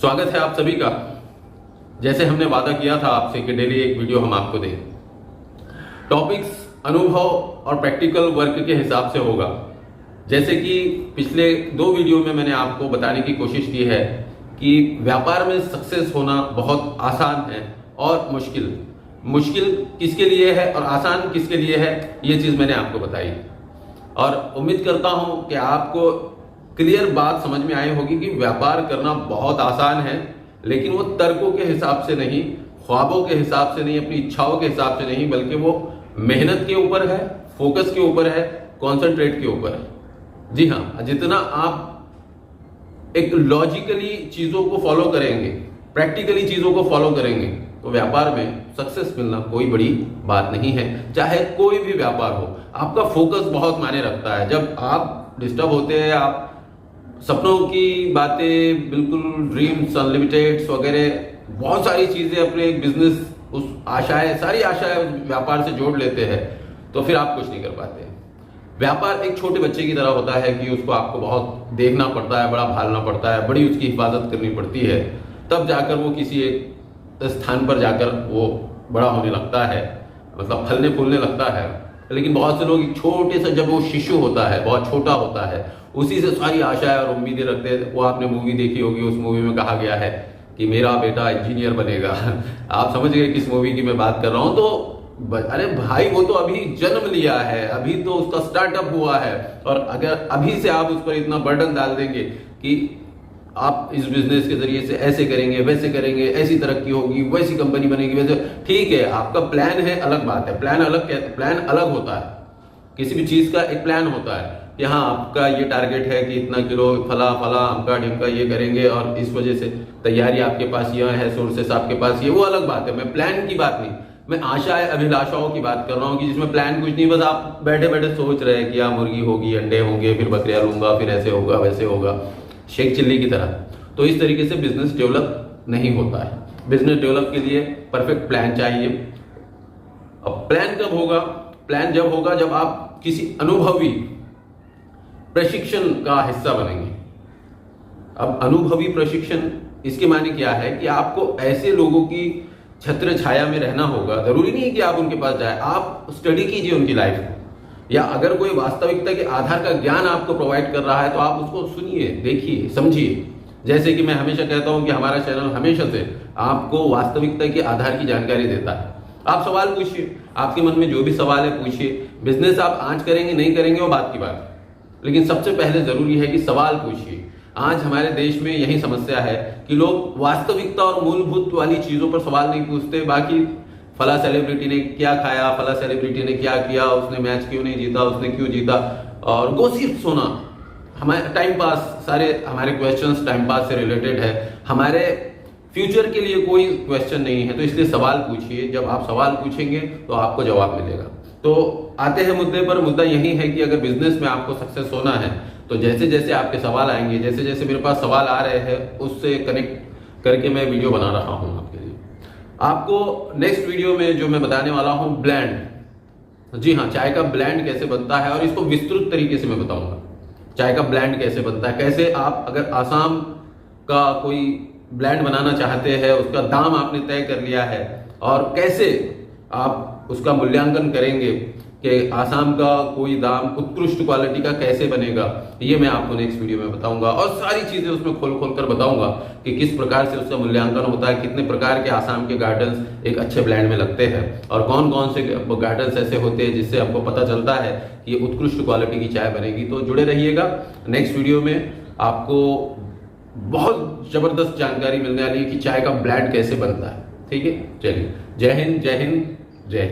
स्वागत है आप सभी का। जैसे हमने वादा किया था आपसे कि डेली एक वीडियो हम आपको दें। टॉपिक्स अनुभव और प्रैक्टिकल वर्क के हिसाब से होगा। जैसे कि पिछले 2 वीडियो में मैंने आपको बताने की कोशिश की है कि व्यापार में सक्सेस होना बहुत आसान है और मुश्किल किसके लिए है और आसान किसके लिए है, ये चीज मैंने आपको बताई। और उम्मीद करता हूं कि आपको क्लियर बात समझ में आई होगी कि व्यापार करना बहुत आसान है, लेकिन वो तर्कों के हिसाब से नहीं, ख्वाबों के हिसाब से नहीं, अपनी इच्छाओं के हिसाब से नहीं, बल्कि वो मेहनत के ऊपर है, फोकस के ऊपर है, कॉन्सेंट्रेट के ऊपर है। जी हाँ, जितना आप एक लॉजिकली चीजों को फॉलो करेंगे, प्रैक्टिकली चीजों को फॉलो करेंगे, तो व्यापार में सक्सेस मिलना कोई बड़ी बात नहीं है। चाहे कोई भी व्यापार हो, आपका फोकस बहुत मायने रखता है। जब आप डिस्टर्ब होते हैं, आप सपनों की बातें, बिल्कुल ड्रीम्स, अनलिमिटेड्स वगैरह बहुत सारी चीजें अपने एक बिजनेस, उस आशाएं, सारी आशाएं व्यापार से जोड़ लेते हैं, तो फिर आप कुछ नहीं कर पाते। व्यापार एक छोटे बच्चे की तरह होता है कि उसको आपको बहुत देखना पड़ता है, बड़ा भालना पड़ता है, बड़ी उसकी हिफाजत करनी पड़ती है, तब जाकर वो किसी एक स्थान पर जाकर वो बड़ा होने लगता है, मतलब फलने फूलने लगता है। लेकिन बहुत से लोग छोटे से, जब वो शिशु होता है, बहुत छोटा होता है, उसी से सारी आशाएं और उम्मीदें रखते हैं। वो आपने मूवी देखी होगी, उस मूवी में कहा गया है कि मेरा बेटा इंजीनियर बनेगा। आप समझ गए किस मूवी की मैं बात कर रहा हूं। तो अरे भाई, वो तो अभी जन्म लिया है, अभी तो उसका स्टार्टअप हुआ है, और अगर अभी से आप उस पर इतना बर्डन डाल देंगे कि आप इस बिजनेस के जरिए से ऐसे करेंगे, वैसे करेंगे, ऐसी तरक्की होगी, वैसी कंपनी बनेगी, वैसे, ठीक है, आपका प्लान है, अलग बात है। प्लान अलग होता है। किसी भी चीज का एक प्लान होता है कि हाँ, आपका ये टारगेट है कि इतना किलो फला अमका ढिमका ये करेंगे, और इस वजह से तैयारी आपके पास यह है, सोर्सेस आपके पास ये, वो अलग बात है। मैं प्लान की बात नहीं, मैं आशाएं, अभिलाषाओं की बात कर रहा हूँ कि जिसमें प्लान कुछ नहीं, बस आप बैठे बैठे सोच रहे हैं कि हाँ, मुर्गी होगी, अंडे होंगे, फिर बकरियां लूंगा, फिर ऐसे होगा, वैसे होगा, शेख चिल्ली की तरह। तो इस तरीके से बिजनेस डेवलप नहीं होता है। बिजनेस डेवलप के लिए परफेक्ट प्लान चाहिए। अब प्लान कब होगा? प्लान जब होगा जब आप किसी अनुभवी प्रशिक्षण का हिस्सा बनेंगे। अब अनुभवी प्रशिक्षण, इसके माने क्या है कि आपको ऐसे लोगों की छत्र छाया में रहना होगा। जरूरी नहीं है कि आप उनके पास जाए, आप स्टडी कीजिए उनकी लाइफ को, या अगर कोई वास्तविकता के आधार का ज्ञान आपको प्रोवाइड कर रहा है तो आप उसको सुनिए, देखिए, समझिए। जैसे कि मैं हमेशा कहता हूं कि हमारा चैनल हमेशा से आपको वास्तविकता के आधार की जानकारी देता है। आप सवाल पूछिए, आपके मन में जो भी सवाल है पूछिए। बिजनेस आप आज करेंगे नहीं करेंगे वो बात की बात है, लेकिन सबसे पहले जरूरी है कि सवाल पूछिए। आज हमारे देश में यही समस्या है कि लोग वास्तविकता और मूलभूत वाली चीजों पर सवाल नहीं पूछते। बाकी फला सेलिब्रिटी ने क्या खाया, फला सेलिब्रिटी ने क्या किया, उसने मैच क्यों नहीं जीता, उसने क्यों जीता, और गोसिप सुना, हमारे टाइम पास, सारे हमारे क्वेश्चंस टाइम पास से रिलेटेड है, हमारे फ्यूचर के लिए कोई क्वेश्चन नहीं है। तो इसलिए सवाल पूछिए। जब आप सवाल पूछेंगे तो आपको जवाब मिलेगा। तो आते हैं मुद्दे पर। मुद्दा यही है कि अगर बिजनेस में आपको सक्सेस होना है तो जैसे जैसे आपके सवाल आएंगे, जैसे जैसे मेरे पास सवाल आ रहे हैं, उससे कनेक्ट करके मैं वीडियो बना रहा हूं आपके लिए। आपको नेक्स्ट वीडियो में जो मैं बताने वाला हूं, ब्लेंड। जी हाँ, चाय का ब्लेंड कैसे बनता है, और इसको विस्तृत तरीके से मैं बताऊंगा। चाय का ब्लेंड कैसे बनता है, कैसे आप अगर आसाम का कोई ब्लेंड बनाना चाहते हैं, उसका दाम आपने तय कर लिया है, और कैसे आप उसका मूल्यांकन करेंगे कि आसाम का कोई दाम उत्कृष्ट क्वालिटी का कैसे बनेगा, ये मैं आपको नेक्स्ट वीडियो में बताऊंगा। और सारी चीजें उसमें खोल खोल कर बताऊंगा कि किस प्रकार से उसका मूल्यांकन होता है, कितने प्रकार के आसाम के गार्डन्स एक अच्छे ब्लेंड में लगते हैं, और कौन कौन से गार्डन्स ऐसे होते हैं जिससे आपको पता चलता है कि उत्कृष्ट क्वालिटी की चाय बनेगी। तो जुड़े रहिएगा। नेक्स्ट वीडियो में आपको बहुत जबरदस्त जानकारी मिलने वाली है कि चाय का ब्लेंड कैसे बनता है। ठीक है, चलिए, जय हिंद, जय हिंद, जय।